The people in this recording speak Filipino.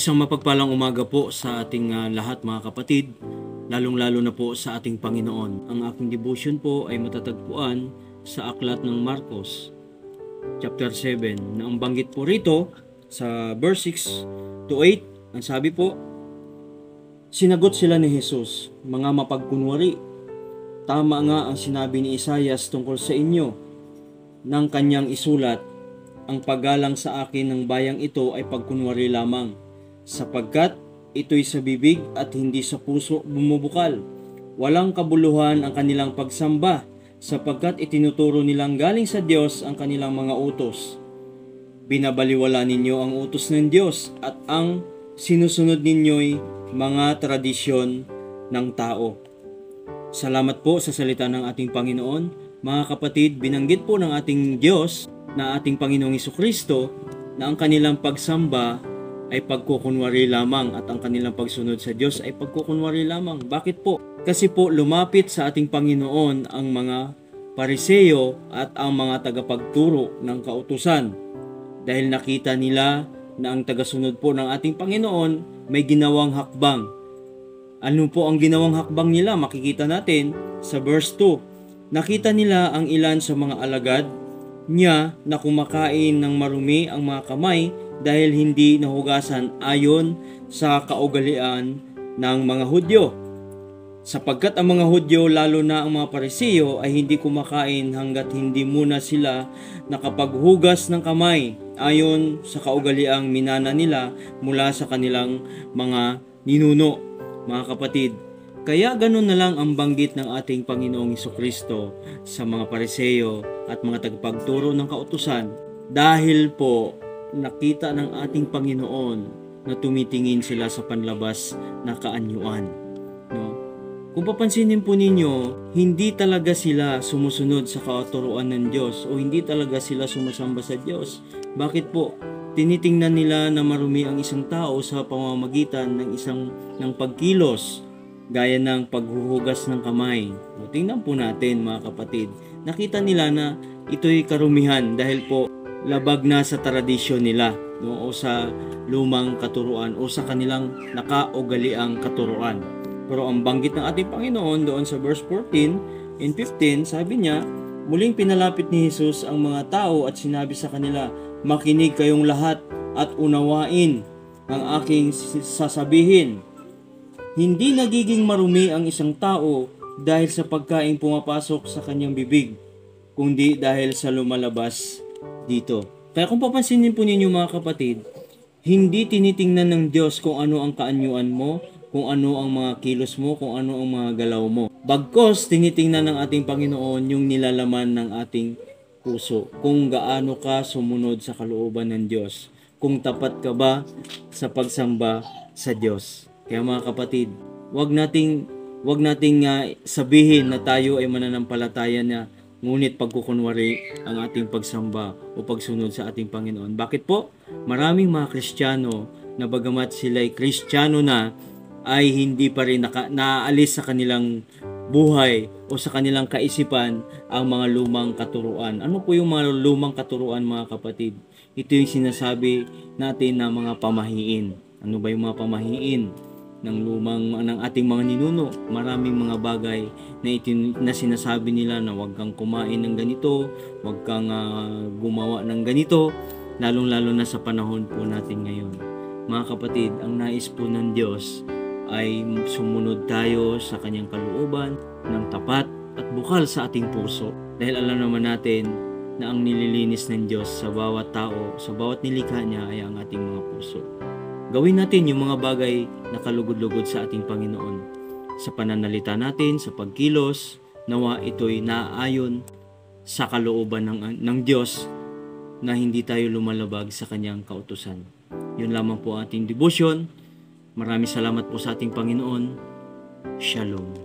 Isang mapagpalang umaga po sa ating lahat mga kapatid, lalong-lalo na po sa ating Panginoon. Ang aking devotion po ay matatagpuan sa aklat ng Marcos, chapter 7, na ang banggit po rito sa verse 6 to 8, ang sabi po, sinagot sila ni Jesus, mga mapagkunwari, tama nga ang sinabi ni Isaias tungkol sa inyo, nang kanyang isulat, ang paggalang sa akin ng bayang ito ay pagkunwari lamang, sapagkat ito'y sa bibig at hindi sa puso bumubukal. Walang kabuluhan ang kanilang pagsamba, sapagkat itinuturo nilang galing sa Diyos ang kanilang mga utos. Binabaliwala ninyo ang utos ng Diyos at ang sinusunod ninyo'y mga tradisyon ng tao. Salamat po sa salita ng ating Panginoon. Mga kapatid, binanggit po ng ating Diyos na ating Panginoong Jesucristo na ang kanilang pagsamba ay pagkukunwari lamang at ang kanilang pagsunod sa Diyos ay pagkukunwari lamang. Bakit po? Kasi po lumapit sa ating Panginoon ang mga Pariseo at ang mga tagapagturo ng kautusan dahil nakita nila na ang tagasunod po ng ating Panginoon may ginawang hakbang. Ano po ang ginawang hakbang nila? Makikita natin sa verse 2. Nakita nila ang ilan sa mga alagad niya na kumakain ng marumi ang mga kamay dahil hindi nahugasan ayon sa kaugalian ng mga Hudyo. Sapagkat ang mga Hudyo, lalo na ang mga Pariseo, ay hindi kumakain hanggat hindi muna sila nakapaghugas ng kamay ayon sa kaugaliang minana nila mula sa kanilang mga ninuno. Mga kapatid, kaya ganun na lang ang banggit ng ating Panginoong Jesucristo sa mga Pariseo at mga tagapagturo ng kautusan dahil po nakita ng ating Panginoon na tumitingin sila sa panlabas na kaanyuan. No? Kung papansinin po ninyo, hindi talaga sila sumusunod sa kauturuan ng Diyos o hindi talaga sila sumasamba sa Diyos. Bakit po? Tinitingnan nila na marumi ang isang tao sa pamamagitan ng pagkilos, gaya ng paghuhugas ng kamay. O, tingnan po natin mga kapatid, nakita nila na ito'y karumihan dahil po labag na sa tradisyon nila, no? O sa lumang katuruan o sa kanilang nakaugaliang katuruan. Pero ang banggit ng ating Panginoon doon sa verse 14 and 15, sabi niya, muling pinalapit ni Jesus ang mga tao at sinabi sa kanila, makinig kayong lahat at unawain ang aking sasabihin. Hindi nagiging marumi ang isang tao dahil sa pagkain pumapasok sa kanyang bibig, kundi dahil sa lumalabas dito. Kaya kung papansinin po ninyo mga kapatid, hindi tinitingnan ng Diyos kung ano ang kaanyuan mo, kung ano ang mga kilos mo, kung ano ang mga galaw mo. Bagkos, tinitingnan ng ating Panginoon yung nilalaman ng ating puso. Kung gaano ka sumunod sa kalooban ng Diyos. Kung tapat ka ba sa pagsamba sa Diyos. Kaya mga kapatid, wag nating sabihin na tayo ay mananampalataya na ngunit pagkukunwari ang ating pagsamba o pagsunod sa ating Panginoon. Bakit po? Maraming mga Kristiyano na bagamat sila'y Kristiyano na, ay hindi pa rin naaalis sa kanilang buhay o sa kanilang kaisipan ang mga lumang katuruan. Ano po yung mga lumang katuruan mga kapatid? Ito yung sinasabi natin na mga pamahiin. Ano ba yung mga pamahiin ng ating mga ninuno? Maraming mga bagay na sinasabi nila na huwag kang kumain ng ganito, huwag kang gumawa ng ganito, lalong-lalo na sa panahon po natin ngayon. Mga kapatid, ang nais po ng Diyos ay sumunod tayo sa kanyang kalooban ng tapat at bukal sa ating puso. Dahil alam naman natin na ang nililinis ng Diyos sa bawat tao, sa bawat nilikha niya ay ang ating mga puso. Gawin natin yung mga bagay na kalugod-lugod sa ating Panginoon. Sa pananalita natin, sa pagkilos, nawa ito'y naaayon sa kalooban ng Diyos na hindi tayo lumalabag sa kanyang kautusan. Yun lamang po ating devotion. Maraming salamat po sa ating Panginoon. Shalom.